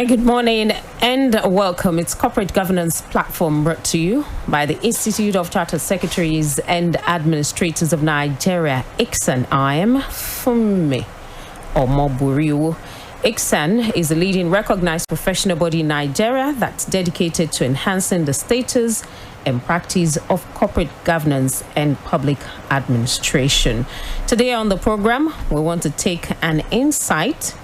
good morning and welcome. It's Corporate Governance Platform brought to you by the Institute of Chartered Secretaries and Administrators of Nigeria, Icsan. I am Funmi Omoburiu. Icsan is a leading recognized professional body in Nigeria that's dedicated to enhancing the status and practice of corporate governance and public administration. Today on the program, we want to take an insight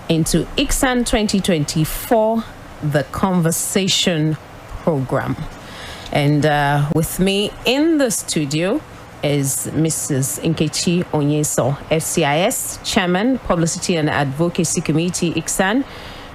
into Icsan 2024, the Conversation Program. And with me in the studio is Mrs. NKECHI ONYENSO, FCIS Chairman, Publicity and Advocacy Committee, Icsan.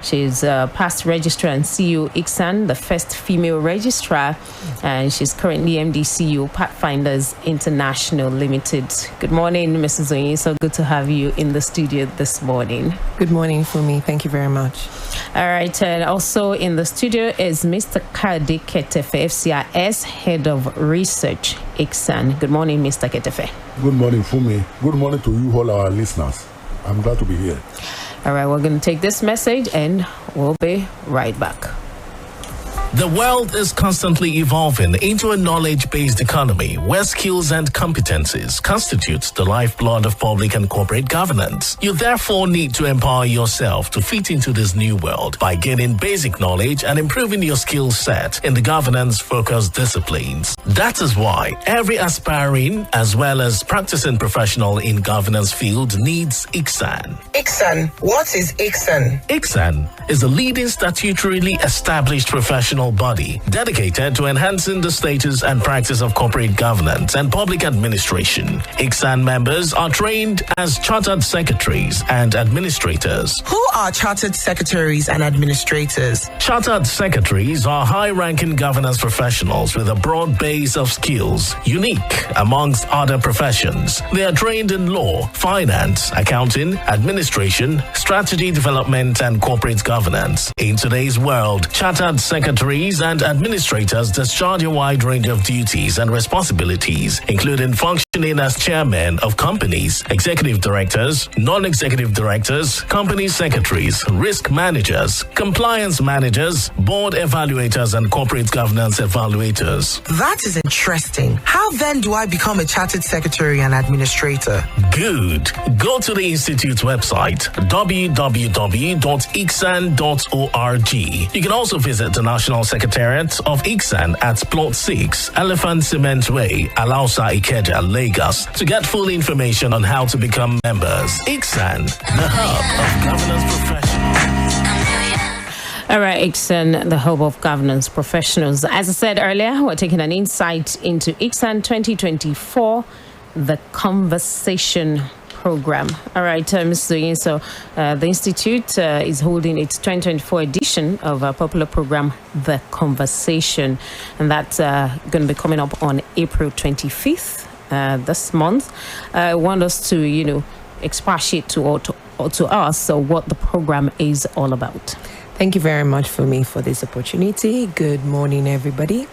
She's past registrar and CEO Icsan, the first female registrar, and she's currently MD CEO Pathfinders International Limited. Good morning, Mrs. Onyenso. Good to have you in the studio this morning. Good morning, Funmi. Thank you very much. All right, and also in the studio is Mr. Kade Ketefe, FCIS Head of Research, Icsan. Good morning, Mr. Ketefe. Good morning, Funmi. Good morning to you, all our listeners. I'm glad to be here. All right, we're going to take this message and we'll be right back. The world is constantly evolving into a knowledge-based economy where skills and competencies constitute the lifeblood of public and corporate governance. You therefore need to empower yourself to fit into this new world by gaining basic knowledge and improving your skill set in the governance-focused disciplines. That is why every aspiring as well as practicing professional in governance field needs Icsan. Icsan, what is Icsan? Icsan is a leading statutorily established professional body dedicated to enhancing the status and practice of corporate governance and public administration. Icsan members are trained as chartered secretaries and administrators. Who are chartered secretaries and administrators? Chartered secretaries are high-ranking governance professionals with a broad base of skills, unique amongst other professions. They are trained in law, finance, accounting, administration, strategy development, and corporate governance. In today's world, chartered secretaries and administrators discharge a wide range of duties and responsibilities, including functioning as chairmen of companies, executive directors, non-executive directors, company secretaries, risk managers, compliance managers, board evaluators, and corporate governance evaluators. That is interesting. How then do I become a chartered secretary and administrator? Good. Go to the Institute's website, www.icsan.org. You can also visit the National Secretariat of Icsan at Plot 6, Elephant Cement Way, Alausa, Ikeja, Lagos, to get full information on how to become members. Icsan, the hub of governance professionals. All right, Icsan, the hub of governance professionals. As I said earlier, we're taking an insight into Icsan 2024, the Conversation Program. All right, Mr. Onyenso, the Institute is holding its 2024 edition of a popular program, The Conversation, and that's going to be coming up on April 25th this month. I want us to, expatiate to us what the program is all about. Thank you very much for this opportunity. Good morning, everybody.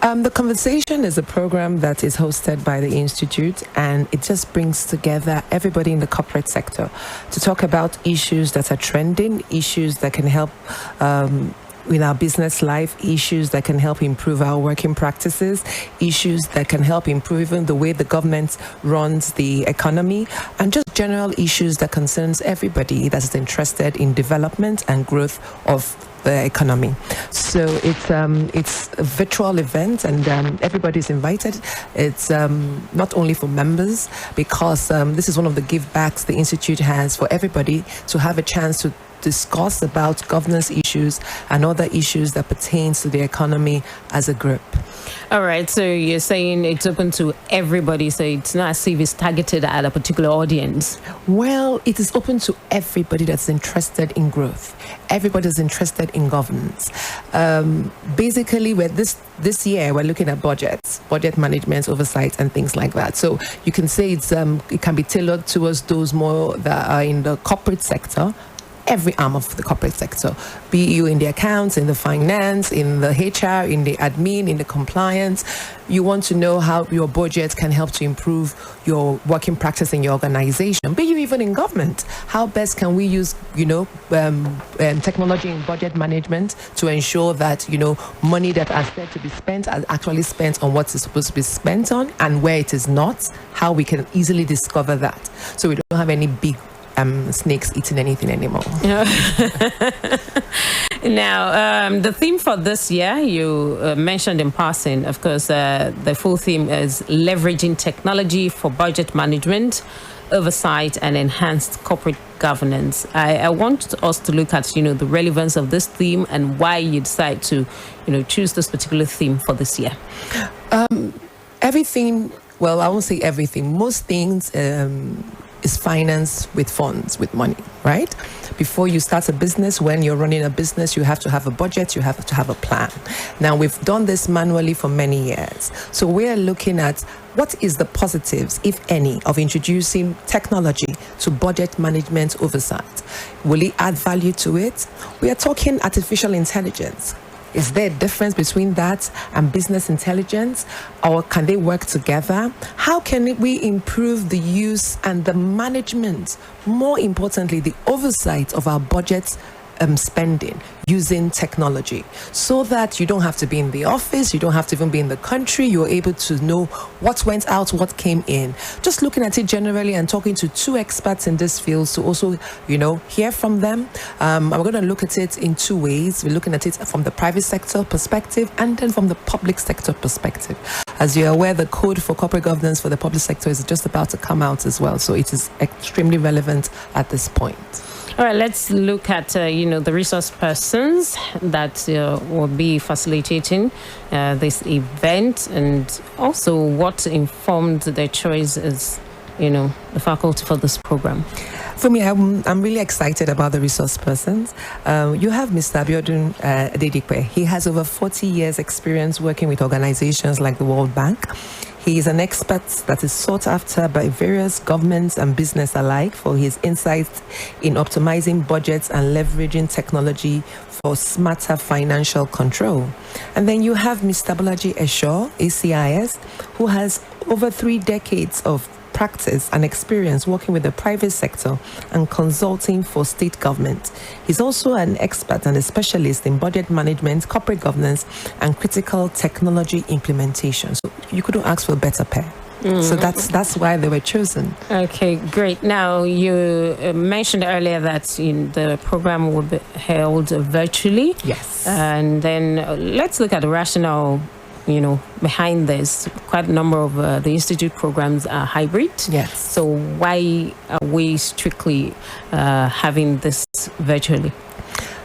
The Conversation is a program that is hosted by the Institute, and it just brings together everybody in the corporate sector to talk about issues that are trending, issues that can help in our business life, issues that can help improve our working practices, issues that can help improve even the way the government runs the economy, and just general issues that concerns everybody that's interested in development and growth of the economy. So it's a virtual event, and everybody's invited. It's not only for members, because this is one of the give backs the Institute has for everybody to have a chance to discuss about governance issues and other issues that pertains to the economy as a group. All right, so you're saying it's open to everybody, so it's not as if it's targeted at a particular audience. Well, it is open to everybody that's interested in growth. Everybody is interested in governance. Basically, this year we're looking at budgets, budget management, oversight, and things like that. So you can say it can be tailored towards those more that are in the corporate sector. every arm of the corporate sector, be you in the accounts, in the finance, in the HR, in the admin, in the compliance. You want to know how your budget can help to improve your working practice in your organization. Be you even in government, how best can we use, technology in budget management to ensure that, money that are said to be spent are actually spent on what is supposed to be spent on, and where it is not, how we can easily discover that, so we don't have any big snakes eating anything anymore. Now, the theme for this year, you mentioned in passing, of course, the full theme is leveraging technology for budget management, oversight, and enhanced corporate governance. I want us to look at, the relevance of this theme and why you decide to, choose this particular theme for this year. Everything, well, I won't say everything. Most things is finance with funds, with money, right? Before you start a business, when you're running a business, you have to have a budget, you have to have a plan. Now, we've done this manually for many years. So we're looking at what is the positives, if any, of introducing technology to budget management oversight. Will it add value to it? We are talking artificial intelligence. Is there a difference between that and business intelligence, or can they work together? How can we improve the use and the management, more importantly, the oversight of our budgets spending using technology, so that you don't have to be in the office, you don't have to even be in the country, you're able to know what went out, what came in. Just looking at it generally and talking to two experts in this field to also, hear from them. We're going to look at it in two ways. We're looking at it from the private sector perspective and then from the public sector perspective. As you're aware, the code for corporate governance for the public sector is just about to come out as well. So it is extremely relevant at this point. All right, let's look at, the resource persons that will be facilitating this event, and also what informed their choice as, the faculty for this program. For me, I'm really excited about the resource persons. You have Mr. Abiodun Adedikwe. He has over 40 years experience working with organizations like the World Bank. He is an expert that is sought after by various governments and business alike for his insights in optimizing budgets and leveraging technology for smarter financial control. And then you have Mr. Bolaji Esho, FCIS, who has over 3 decades of practice and experience working with the private sector and consulting for state government. He's also an expert and a specialist in budget management, corporate governance, and critical technology implementation. So you couldn't ask for a better pair. So that's why they were chosen. Okay, great. Now, you mentioned earlier that the program will be held virtually. Yes. And then let's look at the rationale behind this. Quite a number of the institute programs are hybrid. Yes. So why are we strictly having this virtually?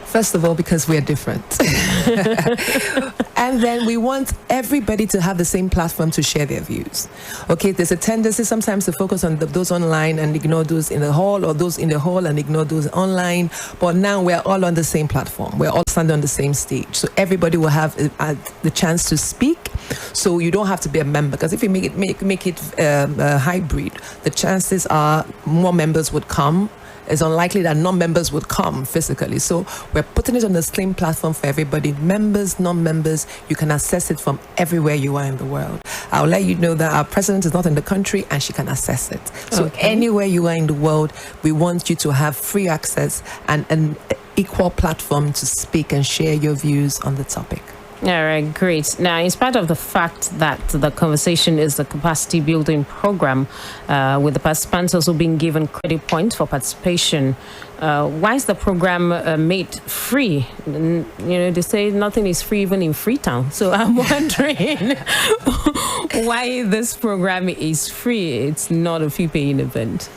First of all, because we are different. And then we want everybody to have the same platform to share their views. Okay, there's a tendency sometimes to focus on those online and ignore those in the hall, or those in the hall and ignore those online. But now we're all on the same platform. We're all standing on the same stage. So everybody will have the chance to speak. So you don't have to be a member, because if you make it hybrid, the chances are more members would come. It's unlikely that non-members would come physically. So we're putting it on the same platform for everybody. Members, non-members, you can access it from everywhere you are in the world. I'll let you know that our president is not in the country and she can access it. So anywhere you are in the world, we want you to have free access and an equal platform to speak and share your views on the topic. All right, great. Now, in spite of the fact that the conversation is a capacity building program, with the participants also being given credit points for participation, why is the program made free? They say nothing is free even in Freetown. So I'm wondering why this program is free. It's not a fee-paying event.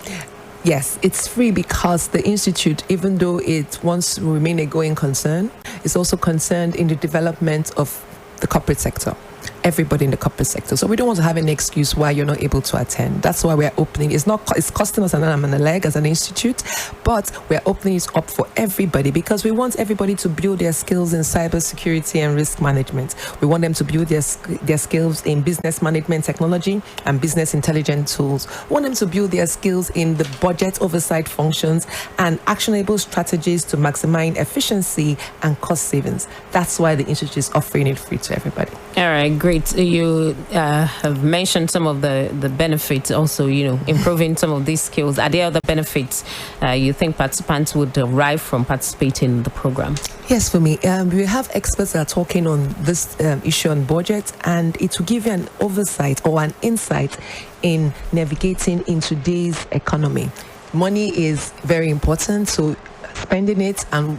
Yes, it's free because the Institute, even though it wants to remain a going concern, is also concerned in the development of the corporate sector. everybody in the corporate sector. So we don't want to have any excuse why you're not able to attend. That's why we're opening. It's costing us an arm and a leg as an institute, but we're opening it up for everybody because we want everybody to build their skills in cybersecurity and risk management. We want them to build their skills in business management technology and business intelligence tools. We want them to build their skills in the budget oversight functions and actionable strategies to maximize efficiency and cost savings. That's why the institute is offering it free to everybody. All right, great. You have mentioned some of the benefits, also, improving some of these skills. Are there other benefits you think participants would derive from participating in the program? Yes, for me, we have experts that are talking on this issue on budget, and it will give you an oversight or an insight in navigating in today's economy. Money is very important, so spending it and,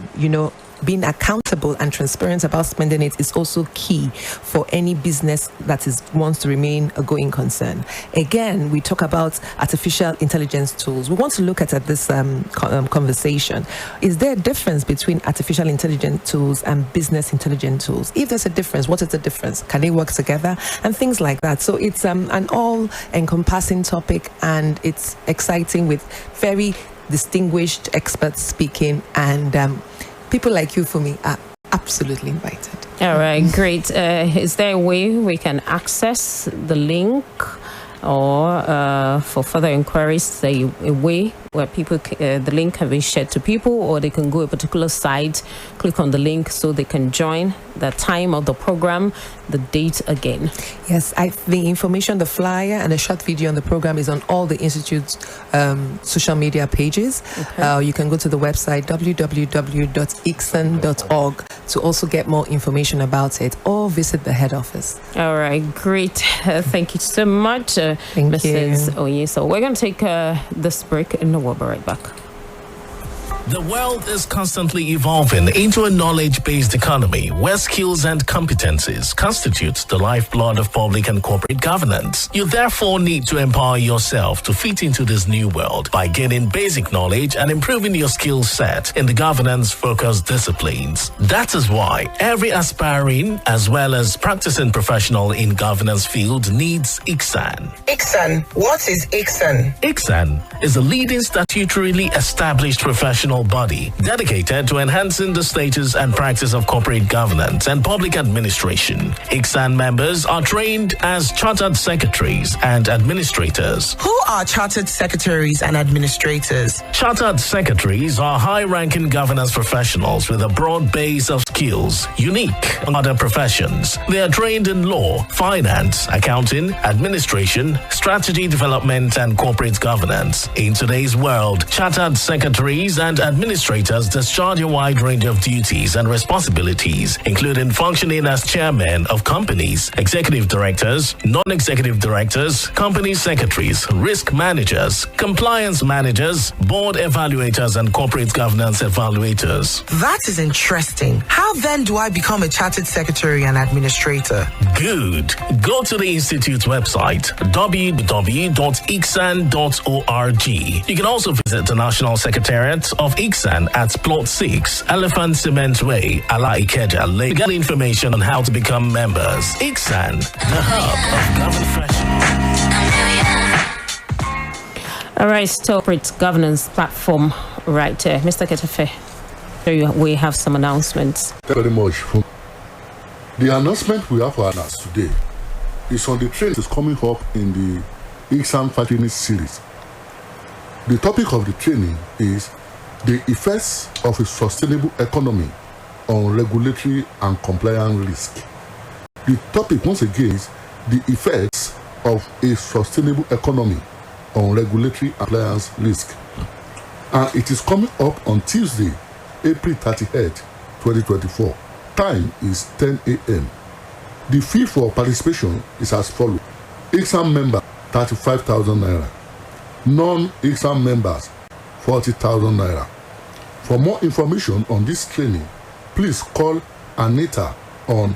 being accountable and transparent about spending it is also key for any business that wants to remain a going concern. Again, we talk about artificial intelligence tools. We want to look at this conversation. Is there a difference between artificial intelligence tools and business intelligence tools? If there's a difference, what is the difference? Can they work together? And things like that. So it's an all-encompassing topic, and it's exciting with very distinguished experts speaking, and people like you, for me, are absolutely invited. All right, great. Is there a way we can access the link, or for further inquiries, a way where people the link can be shared to people, or they can go to a particular site, click on the link so they can join, the time of the program, the date again? Yes, the information, the flyer and a short video on the program is on all the Institute's social media pages. Okay. You can go to the website www.icsan.org to also get more information about it, or visit the head office. All right, great. Thank you so much, Mrs. ONYENSO. We're going to take this break and we'll be right back. The world is constantly evolving into a knowledge-based economy where skills and competencies constitute the lifeblood of public and corporate governance. You therefore need to empower yourself to fit into this new world by gaining basic knowledge and improving your skill set in the governance-focused disciplines. That is why every aspiring as well as practicing professional in governance field needs Icsan. Icsan. What is Icsan? Icsan is a leading statutorily established professional body dedicated to enhancing the status and practice of corporate governance and public administration. Icsan members are trained as chartered secretaries and administrators. Who are chartered secretaries and administrators? Chartered secretaries are high-ranking governance professionals with a broad base of skills, unique among other professions. They are trained in law, finance, accounting, administration, strategy development, and corporate governance. In today's world, chartered secretaries and administrators discharge a wide range of duties and responsibilities, including functioning as chairmen of companies, executive directors, non-executive directors, company secretaries, risk managers, compliance managers, board evaluators, and corporate governance evaluators. That is interesting. How then do I become a chartered secretary and administrator? Good. Go to the Institute's website, www.icsan.org. You can also visit the National Secretariat of Icsan at Plot 6, Elephant Cement Way, NKECHI, Lagos. Get information on how to become members. Icsan, the hub of government. All right, corporate governance platform right here. Mr. Ketefe, we have some announcements. Thank you very much. The announcement we have for us today is on the training that is coming up in the Icsan training series. The topic of the training is the effects of a sustainable economy on regulatory and compliance risk. The topic once again is the effects of a sustainable economy on regulatory and compliance risk. And it is coming up on Tuesday, April 30th, 2024. Time is 10 a.m. The fee for participation is as follows. Icsan member, 35,000 naira. Non-Icsan members, 40,000 naira. For more information on this training, please call Anita on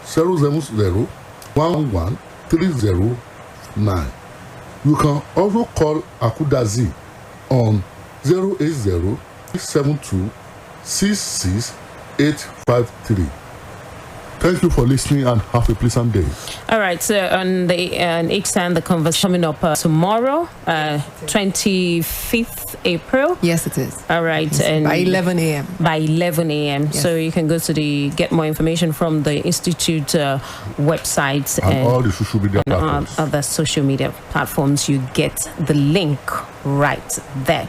070-11-309. You can also call Akudazi on 080-72-66853. Thank you for listening and have a pleasant day. All right, so on the Icsan, the conversation coming up tomorrow, 25th April. Yes, it is. All right, Yes, and by 11 a.m. By 11 a.m. Yes. So you can go to get more information from the Institute website And all the social media platforms. other social media platforms. You get the link right there.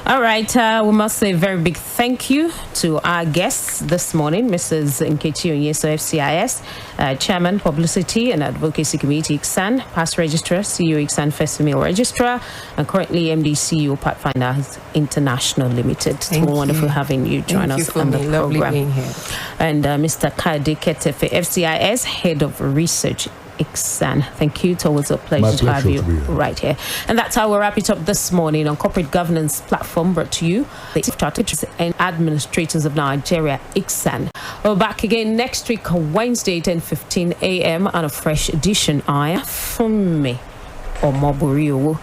All right, we must say a very big thank you to our guests this morning, Mrs. NKECHI ONYENSO, FCIS, Chairman, Publicity and Advocacy Committee, Icsan, Past Registrar, CEO, Icsan First Female Registrar, and currently MD, CEO, Pathfinders International Limited. It's wonderful having you join us on the program. Being here. And Mr. Kade Ketefe, FCIS, Head of Research, Icsan. Thank you. It's always a pleasure to have you right here. And that's how we wrap it up this morning on Corporate Governance Platform, brought to you the Institute and Administrators of Nigeria, Icsan. We're back again next week, Wednesday, 10:15 a.m. on a fresh edition. I am from me, Omoburi Owo.